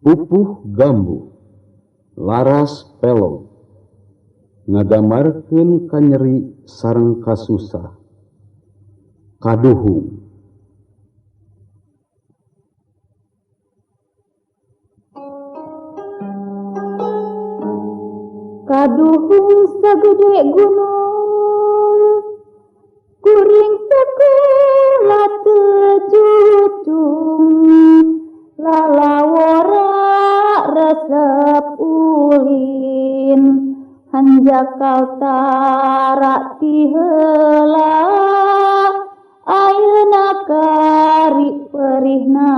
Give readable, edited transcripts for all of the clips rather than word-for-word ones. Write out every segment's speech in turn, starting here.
Pupuh gambu laras pelong ngadamarkeun kanyeri sareng kasusah kaduhung. Kaduhung sagede gunung kuring sekolah tejutung lalawara resep ulin hanjakal tara ti heula ayeuna kari perihna.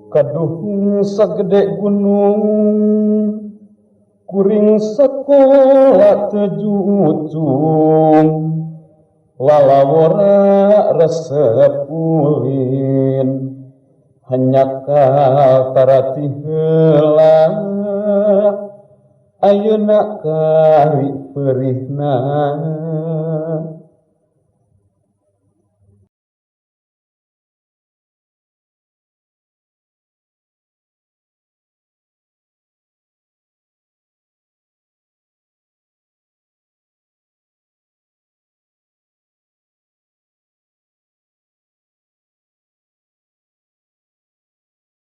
Kaduhung sagede gunung kuring sekolah tejutung lalawara resep ulin hanyakal tarati heula ayeuna kari perihna.